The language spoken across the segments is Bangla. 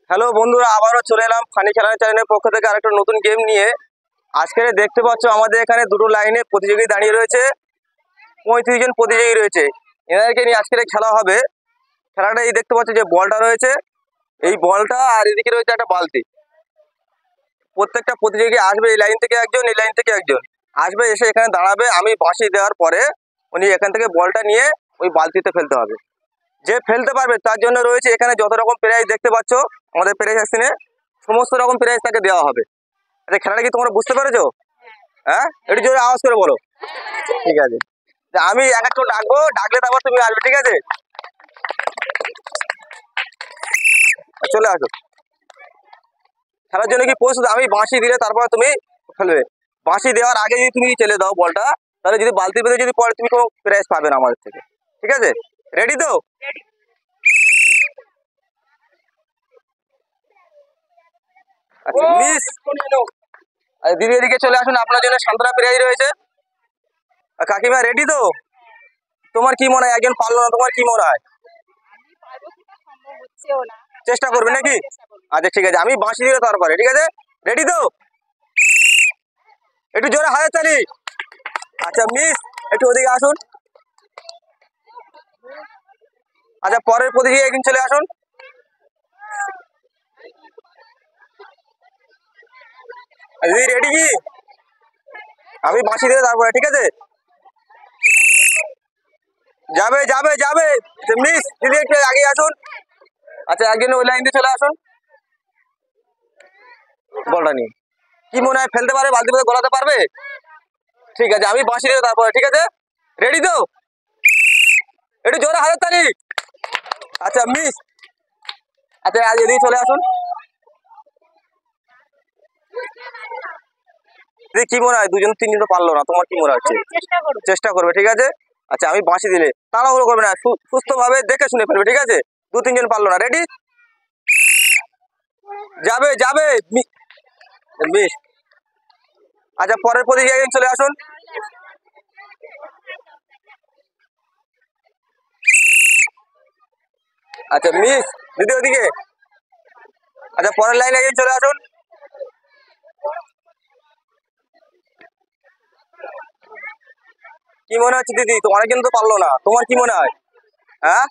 হ্যালো বন্ধুরা, আবারও চলে এলাম ফানি খেলার চ্যানেলের পক্ষ থেকে আরেকটা নতুন গেম নিয়ে। আজকে দেখতে পাচ্ছ আমাদের এখানে দুটো লাইনে প্রতিযোগী দাঁড়িয়ে রয়েছে, 35 জন প্রতিযোগী রয়েছে। এনাদেরকে নিয়ে আজকে খেলা হবে। খেলাটা এই দেখতে পাচ্ছ যে বলটা রয়েছে, এই বলটা আর এদিকে রয়েছে একটা বালতি। প্রত্যেকটা প্রতিযোগী আসবে, এই লাইন থেকে একজন, এই লাইন থেকে একজন আসবে, এসে এখানে দাঁড়াবে। আমি বাঁশি দেওয়ার পরে উনি এখান থেকে বলটা নিয়ে ওই বালতিতে ফেলতে হবে। যে ফেলতে পারবে তার জন্য রয়েছে এখানে যত রকম প্রাইজ দেখতে পাচ্ছ আমাদের প্রাইজ স্ক্রিনে, সমস্ত রকম প্রাইজ তাকে দেওয়া হবে। আচ্ছা, খেলাটা কি তোমরা বুঝতে পেরেছো? হ্যাঁ, একটু জোরে আওয়াজ করে বলো। ঠিক আছে, আমি এক একটু ডাকবো, ডাকলে তারপর তুমি আসবে, ঠিক আছে? চলে আসো। খেলার জন্য কি প্রস্তুত? আমি বাঁশি দিলে তারপর তুমি ফেলবে। বাঁশি দেওয়ার আগে যদি তুমি চলে দাও বলটা, তাহলে যদি বালতি পেতে যদি পরে তুমি কোনো প্রাইজ পাবে না আমাদের থেকে, ঠিক আছে? রেডি তো? আচ্ছা মিস, দিদি এদিকে চলে আসুন, আপনার জন্য সান্ত্বনা প্রাইজ রয়েছে। কাকিমা রেডি তো? তোমার কি মনে হয় একজন পারলো না, তোমার কি মনে হয়? চেষ্টা করবে নাকি? আচ্ছা ঠিক আছে, আমি বাঁশি দিলে তারপরে, ঠিক আছে? রেডি তো? একটু জোরে হাতে তালি। আচ্ছা মিস, একটু ওদিকে আসুন। আচ্ছা, পরের প্রতিযোগী একদিন চলে আসুন। দিদি রেডি কি? আমি বাঁশি দিলে তারপরে, ঠিক আছে? যাবে যাবে যাবে। মিস, দিদি একটু আগে আসুন। আচ্ছা, একজন ওই লাইন দিয়ে চলে আসুন। বলটা নিয়ে কি মনে হয় ফেলতে পারবে? বালতি মধ্যে গলাতে পারবে? ঠিক আছে, আমি বাঁশি দিলে তারপরে, ঠিক আছে? রেডি তো? একটু জোরে হাতের তালি। আচ্ছা মিস, আচ্ছা আজ এদিকে চলে আসুন। কি মনে হয় দুজন তিনজন তো পারলো না, তোমার কি মনে হচ্ছে? চেষ্টা করবে, ঠিক আছে? আচ্ছা, আমি বাঁশি দিলে তাড়াহুড়ো করবে না, সুস্থ ভাবে দেখে শুনে ফেলবে, ঠিক আছে? দু তিনজন পারলো না, রেডি? যাবে যাবে মিস। আচ্ছা, পরের প্রতিযোগী চলে আসুন। আচ্ছা মিস, দিদি ওদিকে। আচ্ছা, পরের লাইনে একজন চলে আসুন। কি মনে হচ্ছে দিদি, তো অনেকজন তো পারলো না, তোমার কি মনে হয়? হ্যাঁ,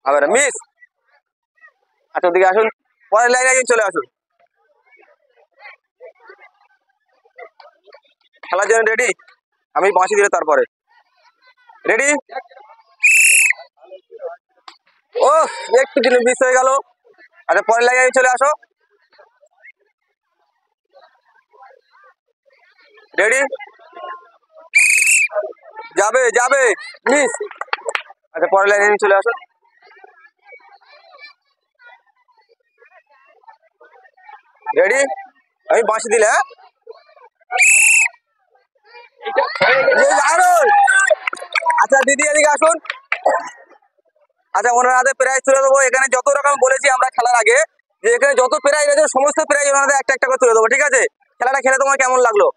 আবার মিস। আচ্ছা, ওদিকে আসুন, পরের লাইনে একজন চলে আসুন। খেলার জন্য রেডি? আমি বাঁশি দিলে তারপরে, রেডি? ও, একটু জিনিস মিস হয়ে গেল। আচ্ছা, পরের লাইনে চলে আসো, রেডি? যাবে যাবে মিস। আচ্ছা, পরের লাইনে চলে আসো, রেডি? আমি বাঁশি দিলে, হ্যাঁ। আচ্ছা দিদি এদিকে আসুন। আচ্ছা, ওনার হাতে প্রাইজ তুলে দেবো। এখানে যত রকম বলেছি আমরা খেলার আগে, যে এখানে যত প্রাইজ আছে সমস্ত প্রাইজ ওনাদের একটা একটা করে তুলে দেবো, ঠিক আছে? খেলাটা খেলে তোমার কেমন লাগলো?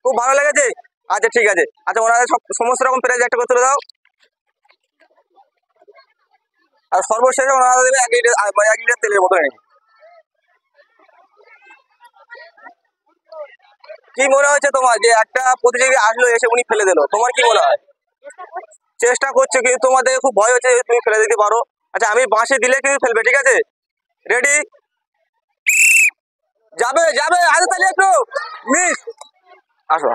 খুব ভালো লেগেছে? আচ্ছা ঠিক আছে। আচ্ছা, ওনাদের সমস্ত রকম প্রাইজ একটা করে তুলে দাও। আর সর্বশেষে ওনারা দেবে 1 লিটার তেলের বোতল এনেছি। কি মনে হচ্ছে তোমার যে একটা প্রতিযোগী আসলো, এসে উনি ফেলে দিল, তোমার কি মনে হয়? চেষ্টা করছো কিন্তু তোমাদের খুব ভয় হচ্ছে যে তুমি ফেলে দিতে পারো। আচ্ছা, আমি বাঁশি দিলে কিন্তু ফেলবে, ঠিক আছে? রেডি? যাবে যাবে, হাতে তালি একটু। মিস, আসো।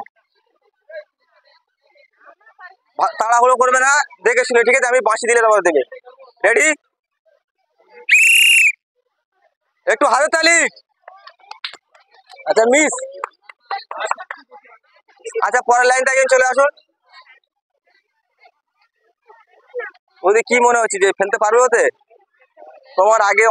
তাড়াহুড়ো করবে না, দেখে শুনে, ঠিক আছে? আমি বাঁশি দিলে তারপরে দেবে, রেডি? একটু হাতে তালি। আচ্ছা মিস। আচ্ছা, পরের লাইনটা একজন চলে আসুন। ওদের কি মনে হচ্ছে যে ফেলতে পারবে ওতে? তোমার আগে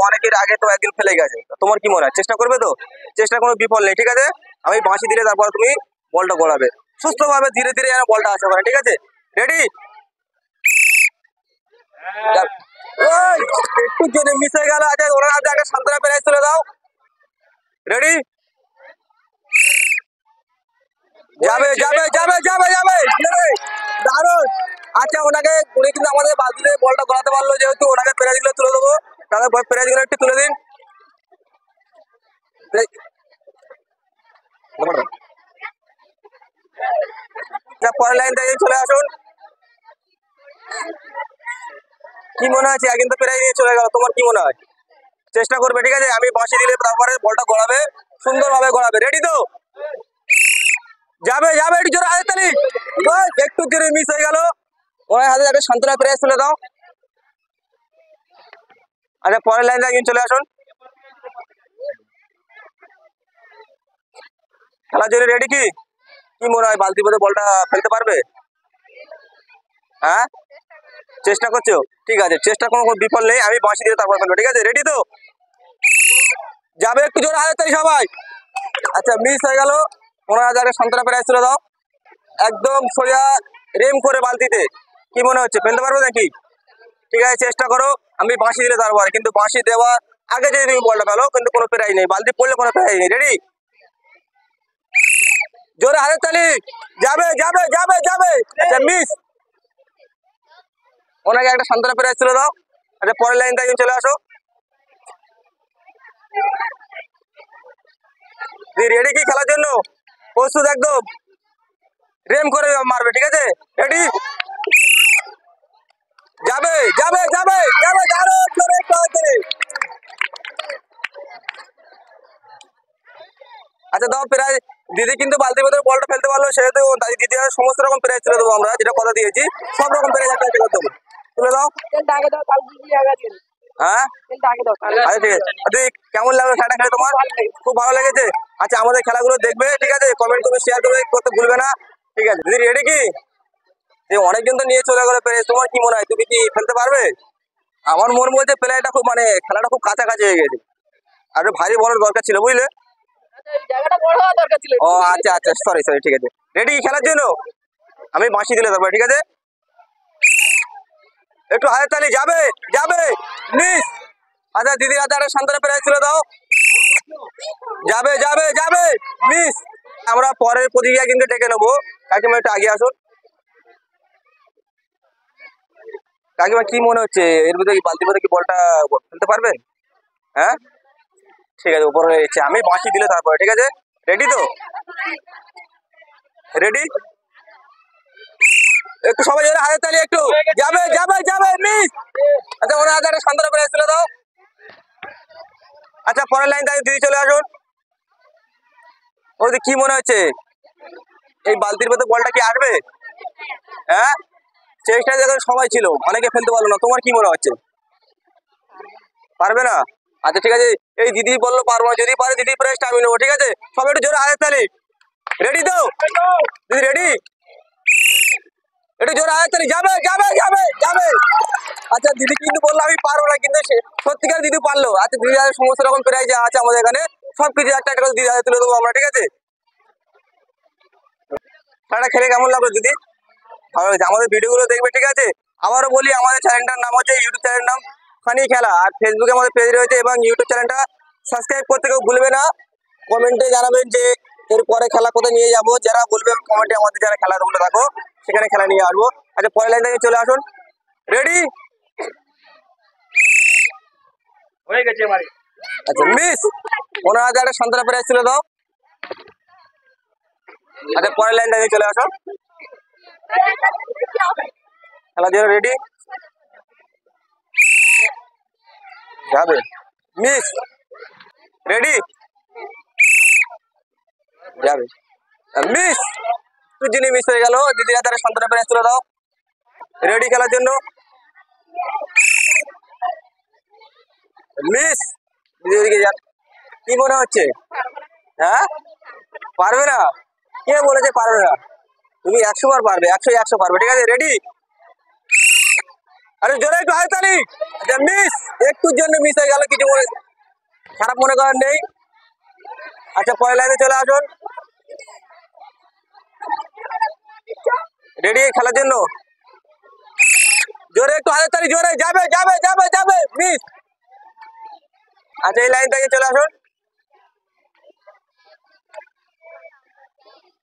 অনেকের আগে তো একদিন ফেলে গেছে, তোমার কি মনে হয় চেষ্টা করবে তো? চেষ্টা কোনো বিফল নেই, ঠিক আছে? আমি বাঁশি দিলে তারপর তুমি বলটা গড়াবে সুস্থভাবে, ধীরে ধীরে যেন বলটা আসে ওখানে, ঠিক আছে? রেডি? একটু জন্য মিস হয়ে গেল। আচ্ছা, ওনার হাতে একটা সান্ত্বনা প্রাইজ তুলে দাও, রেডি? যাবে যাবে যাবে যাবে যাবে, দারুণ। আচ্ছা, উনি কিন্তু আমাদের বালতিতে বলটা গড়াতে পারলো, যেহেতু ওনাকে প্রাইজ দিলে প্রাইজ গুলো একটু তুলে দিন। পরের লাইন থেকে চলে আসুন। কি মনে হচ্ছে কিন্তু প্রাইজ নিয়ে চলে গেল, তোমার কি মনে হয়? চেষ্টা করবে, ঠিক আছে? আমি বাঁশি দিলে তারপরে বলটা গড়াবে, সুন্দরভাবে গড়াবে। রেডি তো? যাবে যাবে, একটু জোরে হাতে তালি। একটু জোরে মিস হয়ে গেল। ওই হাতে একটা সান্ত্বনা প্রাইজ তুলে দাও। আচ্ছা পরের লাইন থেকে চলে আসুন। খেলার জন্য রেডি? কি কি মনে হয় বালতি পথে বলটা ফেলতে পারবে? হ্যাঁ, চেষ্টা করছো? ঠিক আছে, চেষ্টা কোনো বিফল নেই। আমি বাঁশি দিয়ে তারপর ফেলবো, ঠিক আছে? রেডি তো? যাবে, একটু জোরে হাতে তালি সবাই। আচ্ছা মিস হয়ে গেল। 15,000 সান্ত্বনা প্রাইজ তুলে দাও। একদম সোজা রেম করে বালতিতে। কি মনে হচ্ছে ফেলতে পারবে নাকি? ঠিক আছে, চেষ্টা করো। আমি বাঁশি দিলে তারপর, কিন্তু বাঁশি দেওয়ার আগে যদি তুমি বলটা ফেলো কিন্তু কোনো প্রাইজ নেই, বালতি পড়লে কোনো প্রাইজ নেই। রেডি? জোরে হাতের তালি। যাবে যাবে যাবে যাবে। আচ্ছা মিস। ওনাকে একটা সান্ত্বনা প্রাইজ তুলে দাও। আচ্ছা পরের লাইন থেকে চলে আসো। রেডি কি খেলার জন্য? প্রস্তুত একদম? রেম করে মারবে, ঠিক আছে? রেডি? যাবে যাবে যাবে যাবে, দারুণ করে একটু। আচ্ছা দাও প্রাইজ। দিদি কিন্তু বালতির ভেতরে বলটা ফেলতে পারলো, সেহেতু দিদি সমস্ত রকম প্রাইজ তুলে দেবো আমরা, যেটা কথা দিয়েছি। সব রকম প্রাইজ একটা একটা করে দেবো। তুলে দাও। হ্যাঁ আচ্ছা ঠিক আছে। দিদি কেমন লাগলো খেলাটা খেলে তোমার? খুব ভালো লেগেছে। আচ্ছা আমাদের খেলাগুলো দেখবে, ঠিক আছে? কমেন্ট করে শেয়ার করতে ভুলবে না, ঠিক আছে? দিদি রেডি কি? অনেকজন তো নিয়ে চলে গেলো প্রাইজ, তোমার কি মনে হয় তুমি কি ফেলতে পারবে? আমার মন বলছে প্লেয়ারটা খুব খেলাটা খুব কাছাকাছি হয়ে গেছে, আর ভারী বলার দরকার ছিল, বুঝলে? ও আচ্ছা আচ্ছা, সরি সরি, ঠিক আছে। রেডি খেলার জন্য? আমি বাঁশি দিলে তারপর, ঠিক আছে? একটু হাতে তালি। যাবে যাবে, মিস। আচ্ছা দিদি হাতে একটা সান্ত্বনা প্রাইজ তুলে দাও। যাবে যাবে যাবে, মিস। আমরা পরের প্রতিযোগিতা কিন্তু ডেকে নেবো। কাকিমা একটু আগে আসুন। কাকিমা কি মনে হচ্ছে এর ভিতরে কি বালতির মধ্যে কি বলটা ফেলতে পারবেন? হ্যাঁ ঠিক আছে, উপরে রয়েছে। আমি বাঁশি দিলে তারপরে, ঠিক আছে? রেডি তো? রেডি? একটু সবাই জোরে হাতের তালি একটু। যাবে যাবে যাবে, মিস। আচ্ছা ওনার হাতে একটা সান্ত্বনা প্রাইজ তুলে দাও। আচ্ছা পরের লাইন থেকে দিদি চলে আসুন। ওই কি মনে হচ্ছে এই বালতির মধ্যে বলটা কি আসবে? হ্যাঁ, চেষ্টা যখন সবাই ছিল, অনেকে ফেলতে পারলো না, তোমার কি মনে হচ্ছে? পারবে না? আচ্ছা ঠিক আছে, এই দিদি বললো পারবো না, যদি পারে দিদি প্রাইজটা আমি নেবো, ঠিক আছে? সবাই একটু জোরে হাতের তালি। রেডি তো? দিদি রেডি? একটু জোরে হাতের তালি। যাবে যাবে যাবে যাবে। আচ্ছা দিদি কিন্তু বললো আমি পারবো না, কিন্তু সত্যিকার দিদি পারলো। আচ্ছা দিদি সমস্ত রকম প্রাইজ আছে আমাদের এখানে, সবকিছু একটা একটা করে দিদি হাতে তুলে দেবো আমরা, ঠিক আছে? খেলাটা খেলে কেমন লাগলো দিদি? ভালো হয়েছে। আমাদের ভিডিওগুলো দেখবে, ঠিক আছে? আবারও বলি, আমাদের চ্যানেলটার নাম হচ্ছে, ইউটিউব চ্যানেলের নাম ফানি খেলা, আর ফেসবুকে আমাদের পেজ রয়েছে, এবং ইউটিউব চ্যানেলটা সাবস্ক্রাইব করতে কেউ ভুলবে না। কমেন্টে জানাবেন যে এরপরে খেলা কোথায় নিয়ে যাবো, যারা বলবে কমেন্টে আমাদের যারা খেলাধুলো থাকো সেখানে খেলা নিয়ে আসবো। আচ্ছা পরের লাইন থেকে চলে আসুন। রেডি? হয়ে গেছে আমার। আচ্ছা মিস। 15,000 সান্ত্বনা প্রাইজ তুলে দাও। আচ্ছা পরের লাইন থেকে চলে আসো। খেলার জন্য রেডি? যাবে, মিস। রেডি? যাবে, মিস। দুদিনে মিস হয়ে গেল। দিদি হাতে সান্ত্বনা প্রাইজ তুলে দাও। রেডি খেলার জন্য? মিস। দিদিকে যান। কি মনে হচ্ছে? হ্যাঁ পারবে না? কে বলেছে পারবে না? তুমি 100 বার পারবে, 100 পারবে, ঠিক আছে? রেডি? আরে জোরে একটু হাতে তালি। আচ্ছা মিস, একটুর জন্য মিস হয়ে গেল, কিছু খারাপ মনে করার নেই। আচ্ছা পরের লাইনে চলে আসুন। রেডি খেলার জন্য? জোরে একটু হাতে তালি, জোরে। যাবে যাবে যাবে যাবে, মিস। আচ্ছা এই লাইন থেকে চলে আসুন।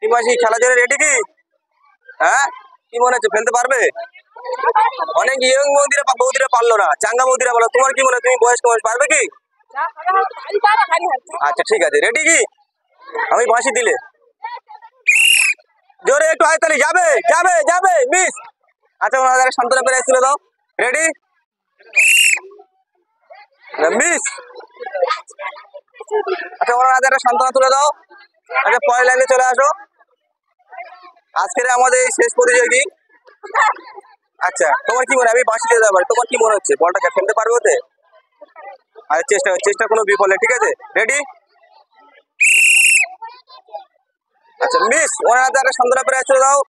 টিমাসি খেলার জন্য রেডি কি? হ্যাঁ কি মনে হচ্ছে ফেলতে পারবে? অনেক ইয়ং বৌদিরা পারলো না, চাঙ্গা বৌদিরা বলো, তোমার কি মনে হয়, তুমি বয়স্ক মানুষ পারবে কি? আচ্ছা ঠিক আছে, রেডি কি? আমি বাঁশি দিলে জোরে একটু হাততালি, যাবে যাবে যাবে, মিস। আচ্ছা ওনাদের সান্ত্বনা প্রাইজ তুলে দাও, রেডি, মিস। আচ্ছা ওনাদের সান্ত্বনা তুলে দাও। আচ্ছা পরের লাইনে চলে আসো, আজকের আমাদের এই শেষ প্রতিযোগী। আচ্ছা তোমার কি মনে হয়, আমি বাঁশি দিয়ে দেবো, তোমার কি মনে হচ্ছে বলটা খেলতে পারবে ওতে? আচ্ছা চেষ্টা চেষ্টা কোনো বিফলে, ঠিক আছে, রেডি। আচ্ছা মিস, ওনাদের সান্ত্বনা প্রাইজ তুলে দাও।